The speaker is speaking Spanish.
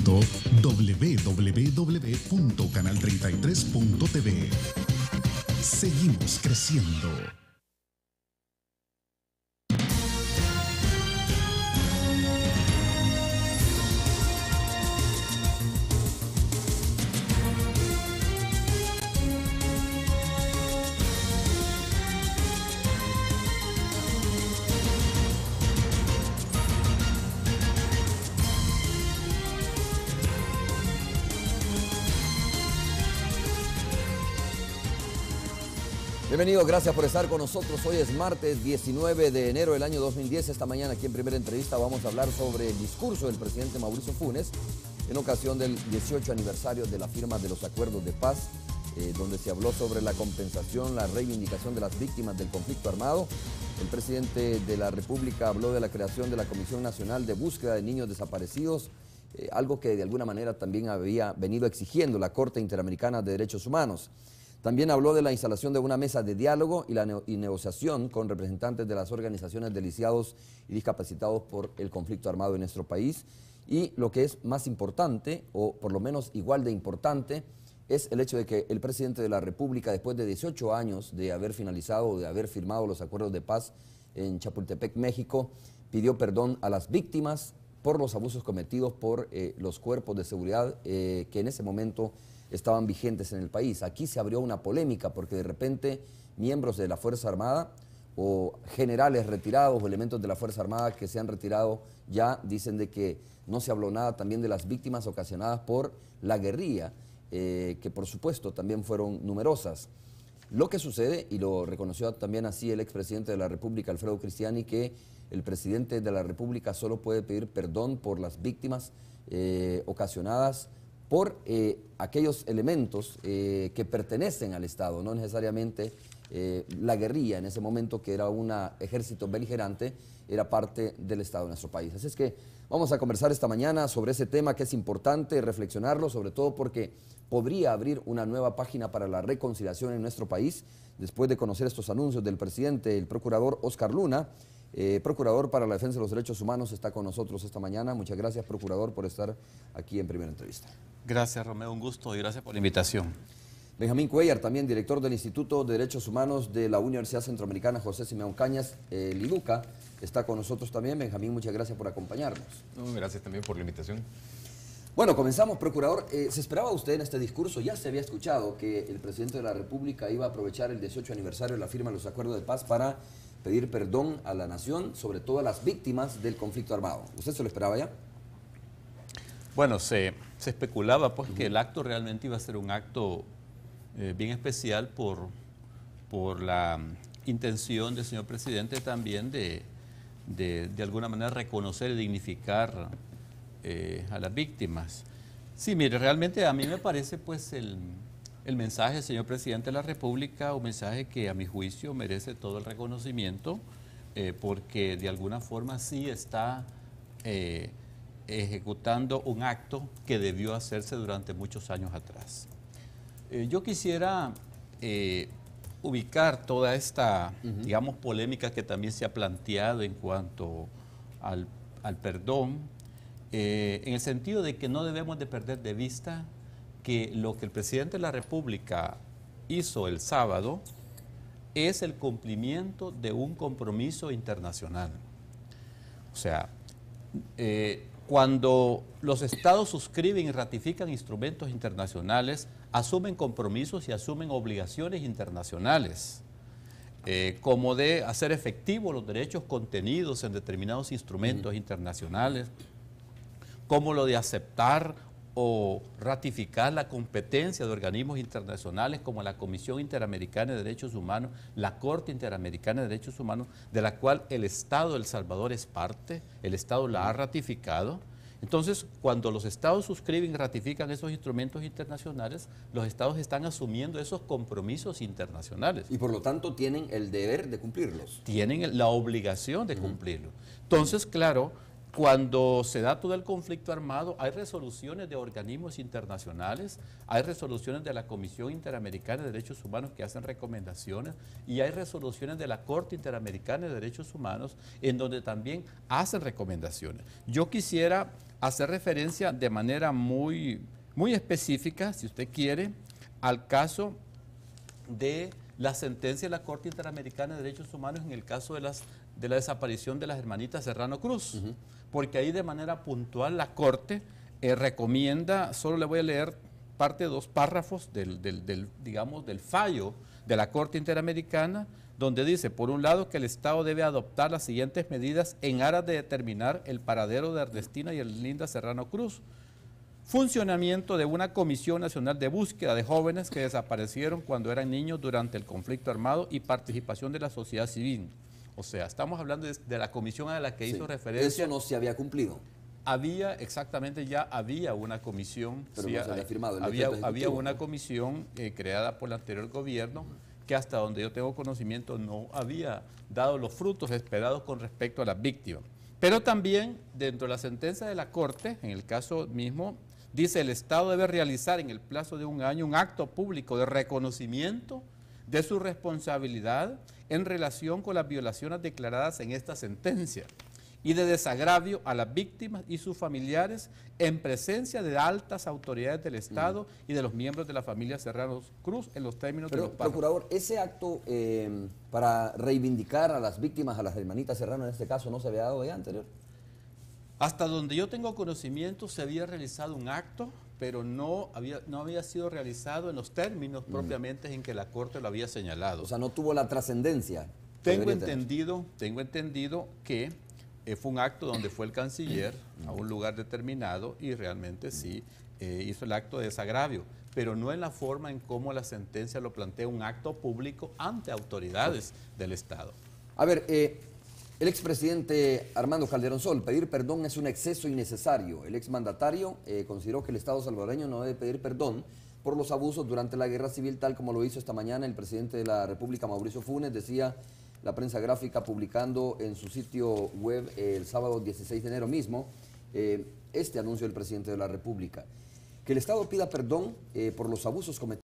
www.canal33.tv. Seguimos creciendo. Bienvenidos, gracias por estar con nosotros. Hoy es martes 19 de enero del año 2010. Esta mañana aquí en Primera Entrevista vamos a hablar sobre el discurso del presidente Mauricio Funes en ocasión del 18 aniversario de la firma de los acuerdos de paz, donde se habló sobre la compensación, la reivindicación de las víctimas del conflicto armado. El presidente de la República habló de la creación de la Comisión Nacional de Búsqueda de Niños Desaparecidos, algo que de alguna manera también había venido exigiendo la Corte Interamericana de Derechos Humanos. También habló de la instalación de una mesa de diálogo y negociación con representantes de las organizaciones de lisiados y discapacitados por el conflicto armado en nuestro país. Y lo que es más importante, o por lo menos igual de importante, es el hecho de que el presidente de la República, después de 18 años de haber finalizado o de haber firmado los acuerdos de paz en Chapultepec, México, pidió perdón a las víctimas por los abusos cometidos por los cuerpos de seguridad que en ese momento estaban vigentes en el país. Aquí se abrió una polémica porque de repente miembros de la Fuerza Armada o generales retirados o elementos de la Fuerza Armada que se han retirado ya dicen de que no se habló nada también de las víctimas ocasionadas por la guerrilla, que por supuesto también fueron numerosas. Lo que sucede, y lo reconoció también así el expresidente de la República, Alfredo Cristiani, que el presidente de la República solo puede pedir perdón por las víctimas ocasionadas por aquellos elementos que pertenecen al Estado, no necesariamente la guerrilla en ese momento, que era un ejército beligerante, era parte del Estado de nuestro país. Así es que vamos a conversar esta mañana sobre ese tema, que es importante reflexionarlo, sobre todo porque podría abrir una nueva página para la reconciliación en nuestro país. Después de conocer estos anuncios del presidente, el procurador Oscar Luna, procurador para la defensa de los derechos humanos, está con nosotros esta mañana. Muchas gracias, procurador, por estar aquí en Primera Entrevista. Gracias, Romeo, un gusto y gracias por la invitación. Benjamín Cuellar, también director del Instituto de Derechos Humanos de la Universidad Centroamericana José Simeón Cañas, Liluca, está con nosotros también. Benjamín, muchas gracias por acompañarnos. Gracias también por la invitación. Bueno, comenzamos, procurador. ¿Se esperaba usted en este discurso? Ya se había escuchado que el presidente de la República iba a aprovechar el 18 aniversario de la firma de los acuerdos de paz para pedir perdón a la nación, sobre todo a las víctimas del conflicto armado. ¿Usted se lo esperaba ya? Bueno, se especulaba pues que el acto realmente iba a ser un acto bien especial por la intención del señor presidente también de alguna manera reconocer y dignificar a las víctimas. Sí, mire, realmente a mí me parece pues el mensaje del señor presidente de la República, un mensaje que a mi juicio merece todo el reconocimiento, porque de alguna forma sí está ejecutando un acto que debió hacerse durante muchos años atrás. Yo quisiera ubicar toda esta, digamos, polémica que también se ha planteado en cuanto al perdón, en el sentido de que no debemos de perder de vista que lo que el presidente de la República hizo el sábado es el cumplimiento de un compromiso internacional. O sea, cuando los estados suscriben y ratifican instrumentos internacionales, asumen compromisos y asumen obligaciones internacionales, como de hacer efectivos los derechos contenidos en determinados instrumentos internacionales, como lo de aceptar o ratificar la competencia de organismos internacionales como la Comisión Interamericana de Derechos Humanos, la Corte Interamericana de Derechos Humanos, de la cual el Estado de El Salvador es parte, el Estado la ha ratificado. Entonces, cuando los estados suscriben y ratifican esos instrumentos internacionales, los estados están asumiendo esos compromisos internacionales. Y por lo tanto tienen el deber de cumplirlos. Tienen la obligación de cumplirlos. Entonces, claro, cuando se da todo el conflicto armado, hay resoluciones de organismos internacionales, hay resoluciones de la Comisión Interamericana de Derechos Humanos que hacen recomendaciones y hay resoluciones de la Corte Interamericana de Derechos Humanos en donde también hacen recomendaciones. Yo quisiera hacer referencia de manera muy específica, si usted quiere, al caso de la sentencia de la Corte Interamericana de Derechos Humanos en el caso de la desaparición de las hermanitas Serrano Cruz, porque ahí de manera puntual la Corte recomienda, solo le voy a leer parte de 2 párrafos digamos, del fallo de la Corte Interamericana, donde dice, por un lado, que el Estado debe adoptar las siguientes medidas en aras de determinar el paradero de Ernestina y Erlinda Serrano Cruz. Funcionamiento de una Comisión Nacional de Búsqueda de jóvenes que desaparecieron cuando eran niños durante el conflicto armado y participación de la sociedad civil. O sea, estamos hablando de la comisión a la que hizo referencia. Eso no se había cumplido. Ya había una comisión. Pero no se había firmado el había decreto una comisión creada por el anterior gobierno que hasta donde yo tengo conocimiento no había dado los frutos esperados con respecto a las víctimas. Pero también dentro de la sentencia de la Corte, en el caso mismo, dice el Estado debe realizar en el plazo de 1 año un acto público de reconocimiento de su responsabilidad en relación con las violaciones declaradas en esta sentencia y de desagravio a las víctimas y sus familiares en presencia de altas autoridades del Estado y de los miembros de la familia Serrano Cruz en los términos de los párrafos. Procurador, ese acto para reivindicar a las víctimas, a las hermanitas Serrano en este caso, ¿no se había dado ya anterior? Hasta donde yo tengo conocimiento se había realizado un acto, pero no había sido realizado en los términos propiamente en que la Corte lo había señalado. O sea, no tuvo la trascendencia. Tengo entendido que fue un acto donde fue el canciller a un lugar determinado y realmente sí hizo el acto de desagravio, pero no en la forma en cómo la sentencia lo plantea, un acto público ante autoridades del Estado. A ver, el expresidente Armando Calderón Sol, pedir perdón es un exceso innecesario. El exmandatario consideró que el Estado salvadoreño no debe pedir perdón por los abusos durante la guerra civil, tal como lo hizo esta mañana el presidente de la República, Mauricio Funes, decía la prensa gráfica publicando en su sitio web el sábado 16 de enero mismo este anuncio del presidente de la República. Que el Estado pida perdón por los abusos cometidos